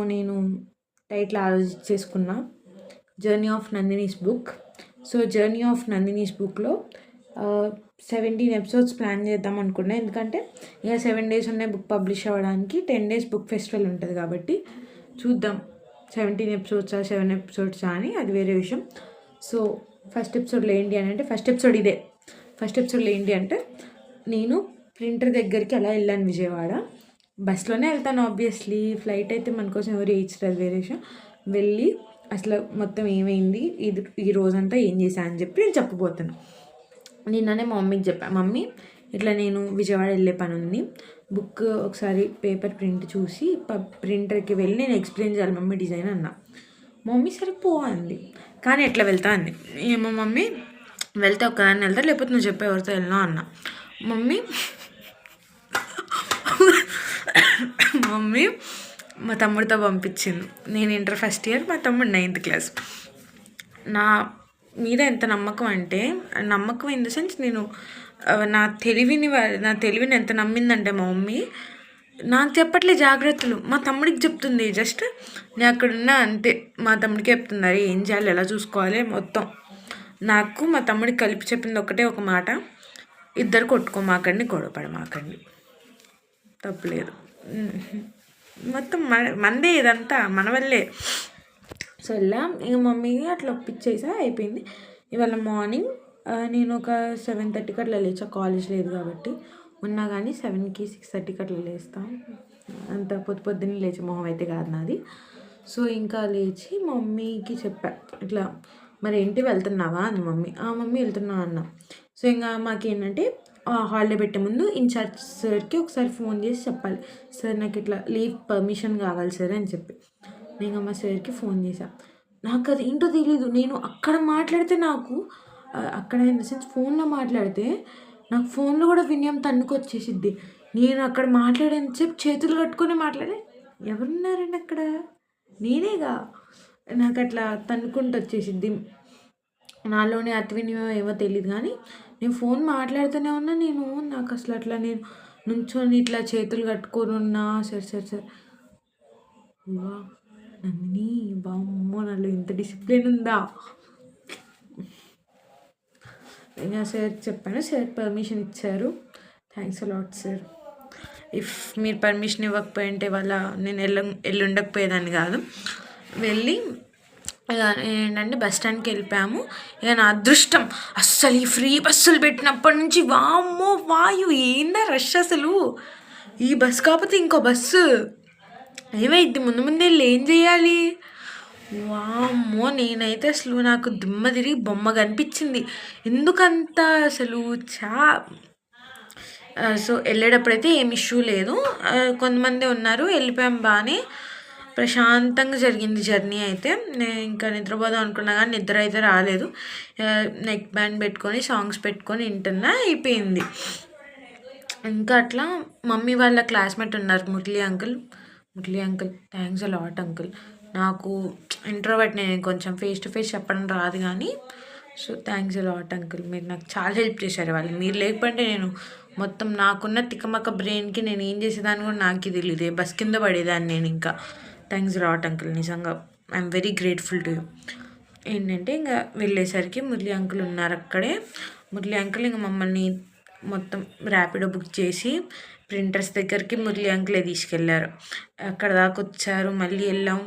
నేను టైటిల్ ఆలోచించేసుకున్నా, journey of Nandini's book. So journey of Nandini's బుక్లో 17 ఎపిసోడ్స్ ప్లాన్ చేద్దాం అనుకున్నా. ఎందుకంటే ఇక 7 days ఉన్నాయి బుక్ పబ్లిష్ అవ్వడానికి. 10 days బుక్ ఫెస్టివల్ ఉంటుంది కాబట్టి చూద్దాం 17 episodes 7 episodes అని, అది వేరే విషయం. సో ఫస్ట్ ఎపిసోడ్లో ఏంటి అని అంటే, ఫస్ట్ ఎపిసోడ్లో ఏంటి అంటే, నేను ప్రింటర్ దగ్గరికి అలా వెళ్ళాను విజయవాడ. బస్లోనే వెళ్తాను ఆబ్వియస్లీ, ఫ్లైట్ అయితే మన కోసం ఎవరు వేయించలేదు, వేరే విషయం. వెళ్ళి అసలు మొత్తం ఏమైంది, ఈ రోజంతా ఏం చేశాను అని చెప్పి నేను చెప్పబోతాను. నిన్ననే మా మమ్మీకి చెప్పాను, మమ్మీ ఇట్లా నేను విజయవాడ వెళ్ళే పని ఉంది, బుక్ ఒకసారి పేపర్ ప్రింట్ చూసి ప్రింటర్కి వెళ్ళి నేను ఎక్స్ప్లెయిన్ చేయాలి మమ్మీ డిజైన్ అన్నా. మమ్మీ సరే పో అంది. కానీ ఎట్లా వెళ్తా అంది. ఏమో మమ్మీ వెళ్తే ఒక్కదాన్ని వెళ్తా, లేకపోతే నువ్వు చెప్పే ఎవరితో వెళ్ళినా అన్నా. మమ్మీ మా తమ్ముడితో పంపించింది. నేను ఇంటర్ ఫస్ట్ ఇయర్, మా తమ్ముడు 9th class. నా మీద ఎంత నమ్మకం అంటే, నమ్మకం ఇన్ ద సెన్స్ నేను నా తెలివిని ఎంత నమ్మిందంటే మా మమ్మీ, నాకు చెప్పట్లే జాగ్రత్తలు, మా తమ్ముడికి చెప్తుంది. జస్ట్ నేను అక్కడున్నా అంతే, మా తమ్ముడికి చెప్తుంది అరే ఏం చేయాలి, ఎలా చూసుకోవాలి మొత్తం. నాకు మా తమ్ముడికి కలిపి చెప్పింది ఒకటే ఒక మాట, ఇద్దరు కొట్టుకోమాకండి, గొడవపడమాకండి, తప్పులేదు, మొత్తం మందే ఇదంతా మన వల్లే. సో ఇలా ఇక మమ్మీ అట్లా ఒప్పించేసా, అయిపోయింది. ఇవాళ మార్నింగ్ నేను ఒక 7:30కి అట్లా లేచా, కాలేజ్ లేదు కాబట్టి. ఉన్నా కానీ 7కి 6:30కి అట్లా లేస్తాను, అంత పొద్దున్నే లేచే మొహం అయితే కాదు నాది. సో ఇంకా లేచి మమ్మీకి చెప్పా, ఇట్లా మరి ఏంటి వెళ్తున్నావా అని. మమ్మీ వెళ్తున్నా అన్న. సో ఇంకా మాకేంటంటే హాలిడే పెట్టే ముందు ఇన్ఛార్జ్ సార్కి ఒకసారి ఫోన్ చేసి చెప్పాలి, సార్ నాకు ఇట్లా లీవ్ పర్మిషన్ కావాలి సార్ అని చెప్పి. నేను మా సార్కి ఫోన్ చేశాను. నాకు అది ఏంటో తెలీదు, నేను అక్కడ మాట్లాడితే నాకు అక్కడ ఇన్ ద సెన్స్ ఫోన్లో మాట్లాడితే నాకు ఫోన్లో కూడా వినయం తన్నుకొచ్చేసిద్ది. నేను అక్కడ మాట్లాడేంతసేపు చేతులు కట్టుకొని మాట్లాడే, ఎవరున్నారండి అక్కడ, నేనేగా, నాకు అట్లా తన్నుకుంటూ వచ్చేసిద్ది. నాలోనే అతి వినియం ఏమో తెలియదు కానీ నేను ఫోన్ మాట్లాడుతూనే ఉన్నా. నాకు అసలు అట్లా నేను నుంచొని ఇట్లా చేతులు కట్టుకొని ఉన్నా. సరే వా నందిని, బామ్మో నాలో ఇంత డిసిప్లిన్ ఉందా. ఇంకా సార్ చెప్పాను, సార్ పర్మిషన్ ఇచ్చారు. Thanks a lot sir. ఇఫ్ మీరు పర్మిషన్ ఇవ్వకపోయింటే వాళ్ళ నేను వెళ్ళుండకపోయేదాన్ని కాదు. వెళ్ళి ఇక ఏంటంటే బస్ స్టాండ్కి వెళ్ళిపోయాము. ఇక నా అదృష్టం, అస్సలు ఈ ఫ్రీ బస్సులు పెట్టినప్పటి నుంచి వామ్మో వాయు ఏందా రష్ అసలు. ఈ బస్ కాకపోతే ఇంకో బస్సు ఏమైద్ది, ముందే ఏం చేయాలి. వామ్మో నేనైతే అసలు నాకు దిమ్మ తిరిగి బొమ్మ కనిపించింది. ఎందుకంత అసలు సో వెళ్ళేటప్పుడైతే ఏం ఇష్యూ లేదు, కొంతమంది ఉన్నారు, వెళ్ళిపోయాం బాగానే ప్రశాంతంగా జరిగింది జర్నీ అయితే. నేను ఇంకా నిద్రపోదాం అనుకున్నా కానీ నిద్ర అయితే రాలేదు. నెక్ బ్యాండ్ పెట్టుకొని సాంగ్స్ పెట్టుకొని వింటున్నా, అయిపోయింది. ఇంకా అట్లా మమ్మీ వాళ్ళ క్లాస్మేట్ ఉన్నారు, Murali uncle, thanks a lot uncle. నాకు ఇంట్రోవర్ట్, నేను కొంచెం ఫేస్ టు ఫేస్ చెప్పడం రాదు కానీ, సో థ్యాంక్స్ అలాట్ అంకుల్, మీరు నాకు చాలా హెల్ప్ చేశారు. వాళ్ళు మీరు లేకపోతే నేను మొత్తం నాకున్న తిక్కమక్క బ్రెయిన్కి నేను ఏం చేసేదాన్ని కూడా నాకు తెలియదు, బస్ కింద పడేదాన్ని నేను. ఇంకా థ్యాంక్స్ అలాట్ అంకుల్, నిజంగా I'm very grateful to you. ఏంటంటే ఇంకా వెళ్ళేసరికి మురళి అంకుల్ ఉన్నారు అక్కడే. మురళి అంకుల్ ఇంకా మమ్మల్ని మొత్తం ర్యాపిడో బుక్ చేసి ప్రింటర్స్ దగ్గరికి మురళి అంకులే తీసుకెళ్ళారు. అక్కడ దాకా వచ్చారు, మళ్ళీ వెళ్ళాం,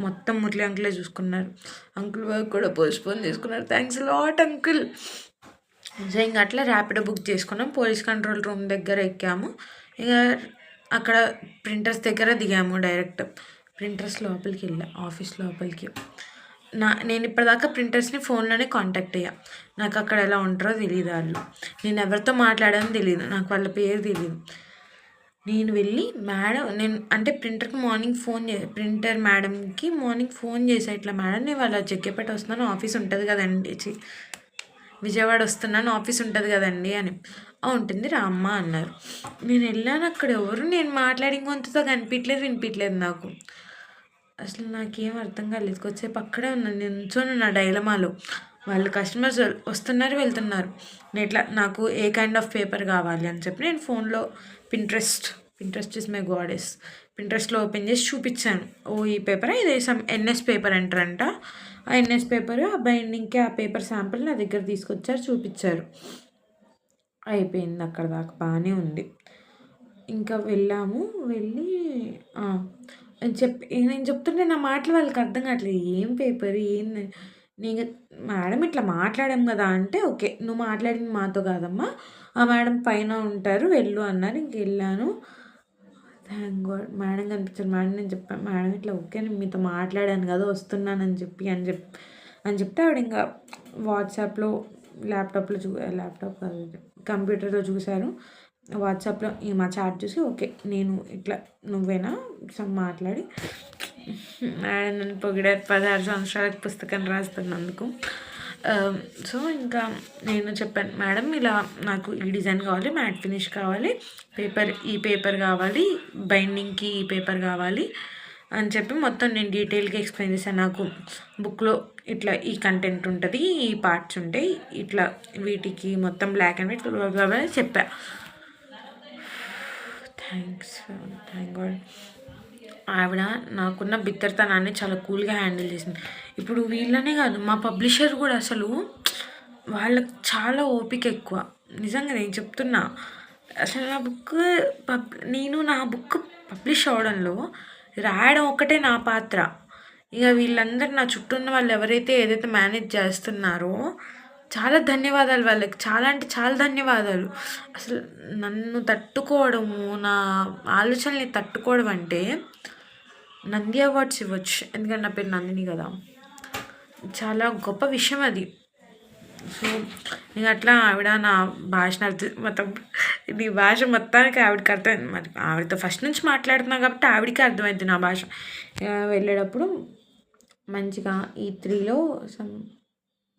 మొత్తం మురళి అంకులే చూసుకున్నారు. అంకుల్ వర్క్ కూడా పోస్ట్పోన్ చేసుకున్నారు. Thanks lot uncle. సో ఇంకా అట్లా ర్యాపిడో బుక్ చేసుకున్నాం. పోలీస్ కంట్రోల్ రూమ్ దగ్గర ఎక్కాము. ఇక అక్కడ ప్రింటర్స్ దగ్గర దిగాము. డైరెక్ట్ ప్రింటర్స్ లోపలికి వెళ్ళా, ఆఫీస్ లోపలికి. నేను ఇప్పటిదాకా ప్రింటర్స్ని ఫోన్లోనే కాంటాక్ట్ అయ్యా. నాకు అక్కడ ఎలా ఉంటారో తెలియదు వాళ్ళు, నేను ఎవరితో మాట్లాడానో తెలియదు, నాకు వాళ్ళ పేరు తెలియదు. నేను వెళ్ళి అంటే ప్రింటర్కి మార్నింగ్ ప్రింటర్ మేడంకి మార్నింగ్ ఫోన్ చేసా, ఇట్లా మేడం నేను వాళ్ళ జగ్గేపేట వస్తున్నాను, ఆఫీస్ ఉంటుంది కదండి, విజయవాడ వస్తున్నాను, ఆఫీస్ ఉంటుంది కదండి అని. ఉంటుంది రా అమ్మ అన్నారు. నేను వెళ్ళాను, అక్కడ ఎవరు నేను మాట్లాడి గొంతుతో వినిపించలేదు నాకు. అసలు నాకేం అర్థం కాలేదు. కొద్దిసేపు అక్కడే ఉన్నాను, నించొని నా డైలమాలో. వాళ్ళు కస్టమర్స్ వస్తున్నారు వెళ్తున్నారు. నాకు ఏ కైండ్ ఆఫ్ పేపర్ కావాలి అని చెప్పి నేను ఫోన్లో పింట్రెస్ట్ ఇస్ మై గాడెస్, పింట్రెస్ట్‌లో ఓపెన్ చేసి చూపించాను. ఈ పేపరా ఇది ఎన్ఎస్ పేపర్ అంటారంట. ఆ ఎన్ఎస్ పేపర్ ఆ బైండింగ్‌కి ఆ పేపర్ శాంపిల్ నా దగ్గర తీసుకొచ్చారు, చూపించారు. అయిపోయింది అక్కడ దాకా బాగానే ఉంది. ఇంకా వెళ్ళాము. వెళ్ళి నేను చెప్తుంటే నా మాటలు వాళ్ళకి అర్థం కావట్లేదు. ఏం పేపర్ ఏంది? నేను మేడం ఇట్లా మాట్లాడాం కదా అంటే, ఓకే నువ్వు మాట్లాడింది మాతో కాదమ్మా, ఆ మేడం పైన ఉంటారు వెళ్ళు అన్నారు. ఇంక వెళ్ళాను. థ్యాంక్ గాడ్ మేడం కనిపించారు. మేడం నేను చెప్పాను, మేడం ఇట్లా ఓకే నేను మీతో మాట్లాడాను కదా వస్తున్నానని చెప్తే ఆవిడ ఇంకా వాట్సాప్లో ల్యాప్టాప్ కాదు కంప్యూటర్లో చూశారు. వాట్సాప్లో మా చాట్ చూసి ఓకే నేను ఇట్లా నువ్వేనా మాట్లాడి మేడం నన్ను పొగిడారు 16 సంవత్సరాలకు పుస్తకం రాస్తున్నందుకు. సో ఇంకా నేను చెప్పాను, మేడం ఇలా నాకు ఈ డిజైన్ కావాలి, మ్యాట్ ఫినిష్ కావాలి, ఈ పేపర్ కావాలి, బైండింగ్కి ఈ పేపర్ కావాలి అని చెప్పి మొత్తం నేను డీటెయిల్గా ఎక్స్ప్లెయిన్ చేశాను. నాకు బుక్లో ఇట్లా ఈ కంటెంట్ ఉంటుంది, ఈ పార్ట్స్ ఉంటాయి, ఇట్లా వీటికి మొత్తం బ్లాక్ అండ్ వైట్ చెప్పా. థ్యాంక్ గాడ్ ఆవిడ నాకున్న బిత్తరతనాన్ని చాలా కూల్గా హ్యాండిల్ చేసింది. ఇప్పుడు వీళ్ళనే కాదు మా పబ్లిషర్ కూడా అసలు వాళ్ళకి చాలా ఓపిక ఎక్కువ. నిజంగా నేను చెప్తున్నా. అసలు నా బుక్ పబ్లిష్ అవ్వడంలో రాయడం ఒక్కటే నా పాత్ర. ఇక వీళ్ళందరూ నా చుట్టూ ఉన్న వాళ్ళు ఎవరైతే ఏదైతే మేనేజ్ చేస్తున్నారో చాలా ధన్యవాదాలు వాళ్ళకి. చాలా అంటే చాలా ధన్యవాదాలు. అసలు నన్ను తట్టుకోవడము, నా ఆలోచనల్ని తట్టుకోవడం అంటే నంది అవార్డ్స్ ఇవ్వచ్చు. ఎందుకంటే నా పేరు నందిని కదా, చాలా గొప్ప విషయం అది. సో నేను అట్లా ఆవిడ నా భాషను మొత్తం నీ భాష మొత్తానికి ఆవిడకి అర్థమైంది. మరి ఆవిడతో ఫస్ట్ నుంచి మాట్లాడుతున్నా కాబట్టి ఆవిడకి అర్థమైంది నా భాష. వెళ్ళేటప్పుడు మంచిగా E3లో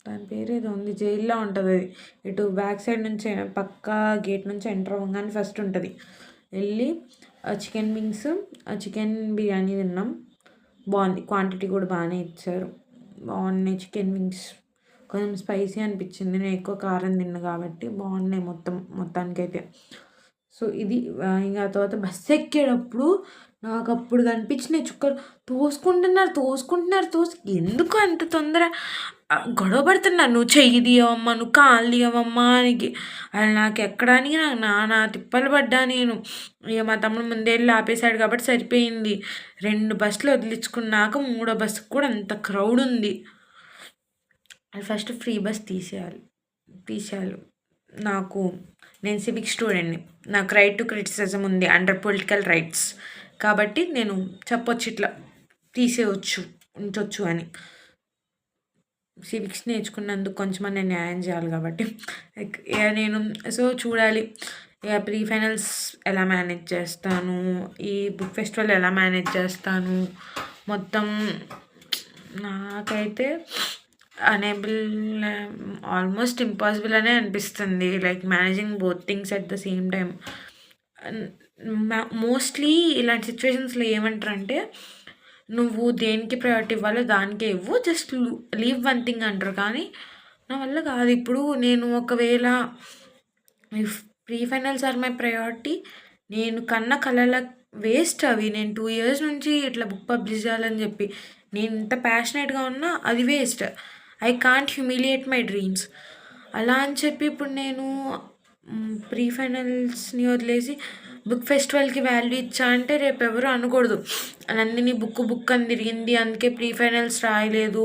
దాని పేరు ఏదో ఉంది, జైల్లో ఉంటుంది అది. ఇటు బ్యాక్ సైడ్ నుంచి పక్కా గేట్ నుంచి ఎంటర్ అవ్వగానే ఫస్ట్ ఉంటుంది. వెళ్ళి చికెన్ వింగ్స్ చికెన్ బిర్యానీ తిన్నాం. బాగుంది, క్వాంటిటీ కూడా బాగానే ఇచ్చారు, బాగున్నాయి చికెన్ వింగ్స్. కొంచెం స్పైసీ అనిపించింది, నేను ఎక్కువ కారం తిన్నా కాబట్టి. బాగున్నాయి మొత్తానికైతే. సో ఇది ఇంకా తర్వాత బస్సు ఎక్కేటప్పుడు నాకు అప్పుడు కనిపించినాయి చుక్కలు. తోసుకుంటున్నారు. ఎందుకు అంత తొందర? గొడవ పడుతున్నారు, నువ్వు చెయ్యి తీయవమ్మా, నువ్వు కాళ్ళు తీయవమ్మా అని. అది నాకు ఎక్కడానికి నాకు నానా తిప్పలు పడ్డా నేను. ఇక మా తమ్ముడు ముందే వెళ్ళి ఆపేశాడు కాబట్టి సరిపోయింది. 2 బస్సులు వదిలించుకున్నాక 3వ బస్సుకు కూడా అంత క్రౌడ్ ఉంది. అది ఫస్ట్ ఫ్రీ బస్ తీసేయాలి. నేను సివిక్ స్టూడెంట్ని, నాకు రైట్ టు క్రిటిసిజం ఉంది అండర్ పొలిటికల్ రైట్స్. కాబట్టి నేను చెప్పొచ్చు ఇట్లా తీసేయచ్చు, ఉంచవచ్చు అని. సివిక్స్ నేర్చుకున్నందుకు కొంచెమన్నా న్యాయం చేయాలి కాబట్టి నేను చూడాలి. ఇక ప్రీ ఫైనల్స్ ఎలా మేనేజ్ చేస్తాను, ఈ బుక్ ఫెస్టివల్ ఎలా మేనేజ్ చేస్తాను, మొత్తం నాకైతే అనేబుల్ ఆల్మోస్ట్ ఇంపాసిబుల్ అనే అనిపిస్తుంది. Like managing both things at the same time. Mostly ఇలాంటి సిచ్యువేషన్స్లో ఏమంటారంటే, నువ్వు దేనికి ప్రయారిటీ ఇవ్వాలో దానికే ఇవ్వు, జస్ట్ లీవ్ వన్ థింగ్ అంటారు. కానీ నా వల్ల కాదు. ఇప్పుడు నేను ఒకవేళ pre finals or my priority, నేను కన్న కళల వేస్ట్ అవి. నేను 2 years నుంచి ఇట్లా బుక్ పబ్లిష్ చేయాలని చెప్పి నేను ఇంత ప్యాషనేట్గా ఉన్నా అది waste. I can't humiliate my dreams. అలా అని చెప్పి ఇప్పుడు నేను ప్రీ ఫైనల్స్ని వదిలేసి బుక్ ఫెస్టివల్కి వాల్యూ ఇచ్చా అంటే రేపు ఎవరు అనకూడదు, నందిని బుక్ అని తిరిగింది అందుకే ప్రీ ఫైనల్స్ రాయలేదు.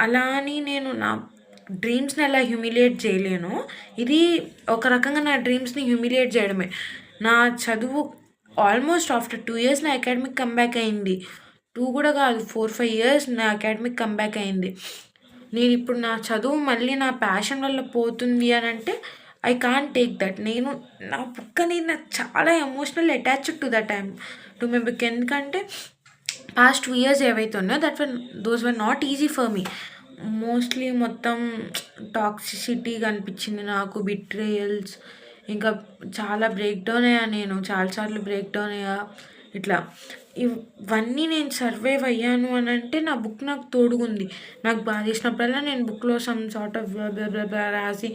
అలా అని నేను నా డ్రీమ్స్ని అలా హ్యూమిలియేట్ చేయలేను. ఇది ఒక రకంగా నా డ్రీమ్స్ని హ్యూమిలియేట్ చేయడమే. నా చదువు ఆల్మోస్ట్ ఆఫ్టర్ 2 years నా అకాడమిక్ కంబ్యాక్ అయింది. 2 కూడా కాదు, 4-5 years నా అకాడమిక్ కంబ్యాక్ అయింది. నేను ఇప్పుడు నా చదువు మళ్ళీ నా ప్యాషన్ వల్ల పోతుంది అని అంటే ఐ కాంట్ టేక్ దట్. నేను నా బుక్ అనేది నాకు చాలా emotional attached to that time to my book. ఎందుకంటే పాస్ట్ 2 years ఏవైతే ఉన్నాయో those were not easy for me. Mostly మొత్తం టాక్సిసిటీ కనిపించింది నాకు, బిట్రేయల్స్, ఇంకా చాలా బ్రేక్ డౌన్ అయ్యా. నేను చాలాసార్లు బ్రేక్ డౌన్ అయ్యా. ఇట్లా ఇవన్నీ నేను సర్వైవ్ అయ్యాను అని అంటే నా బుక్ నాకు తోడుగుంది. నాకు బాధ చేసినప్పుడల్లా నేను బుక్లో సమ్ సార్ట్ ఆఫ్ రాసి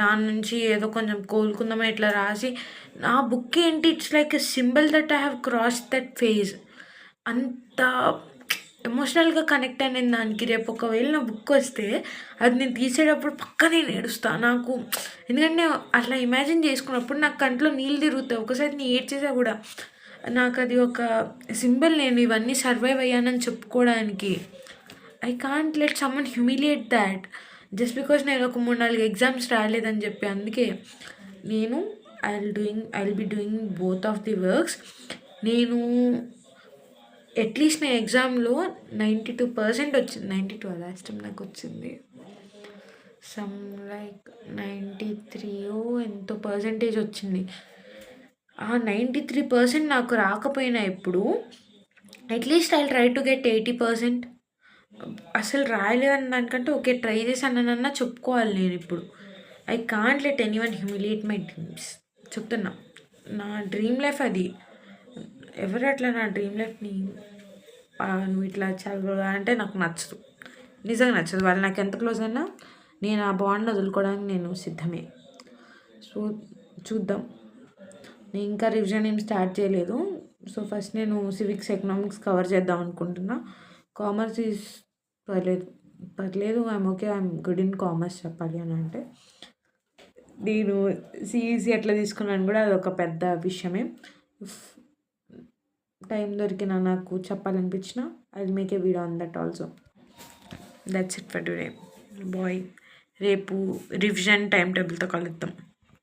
దాని నుంచి ఏదో కొంచెం కోలుకుందామని ఇట్లా రాసి నా బుక్ ఏంటి it's like a symbol that I have cross that phase. అంత ఎమోషనల్గా కనెక్ట్ అయిన దానికి రేపు ఒకవేళ నా బుక్ వస్తే అది నేను తీసేటప్పుడు పక్కా నేను ఏడుస్తా. నాకు ఎందుకంటే అట్లా ఇమాజిన్ చేసుకున్నప్పుడు నాకు కంట్లో నీళ్ళు తిరుగుతాయి. ఒకసారి నేను ఏడ్చేసా కూడా. నాకు అది ఒక సింబల్, నేను ఇవన్నీ సర్వైవ్ అయ్యానని చెప్పుకోవడానికి. I can't let someone humiliate that just because నేను ఒక 3-4 ఎగ్జామ్స్ రాలేదని చెప్పి. అందుకే నేను I will be doing both of the works. నేను అట్లీస్ట్ నా ఎగ్జామ్లో 92% వచ్చింది. 92 లాస్ట్ టైం నాకు వచ్చింది సమ్ లైక్ 93 ఎంతో పర్సెంటేజ్ వచ్చింది. ఆ 93% నాకు రాకపోయినా ఇప్పుడు at least I try to get 80%. అసలు రాయలేదని దానికంటే ఓకే ట్రై చేశానన్నా చెప్పుకోవాలి నేను ఇప్పుడు. I can't let anyone humiliate my dreams. చెప్తున్నా, నా డ్రీమ్ లైఫ్ అది. ఎవరు అట్లా నా డ్రీమ్ లైఫ్ని నువ్వు ఇట్లా చదవగా అంటే నాకు నచ్చదు, నిజంగా నచ్చదు. వాళ్ళు నాకు ఎంత క్లోజ్ అయినా నేను ఆ బాండ్ వదులుకోవడానికి నేను సిద్ధమే. సో చూద్దాం. నేను ఇంకా రివిజన్ ఏం స్టార్ట్ చేయలేదు. సో ఫస్ట్ నేను సివిక్స్ ఎకనామిక్స్ కవర్ చేద్దాం అనుకుంటున్నా. కామర్స్ ఈజ్ పర్లేదు I'm okay, I'm good in commerce చెప్పాలి అని అంటే. నేను సిఈసి ఎట్లా తీసుకున్నాను కూడా అదొక పెద్ద విషయమే. టైం దొరికినా నాకు చెప్పాలనిపించిన I will make a video on that also. That's it for today bye. రేపు రివిజన్ టైం టేబుల్తో కలుద్దాం.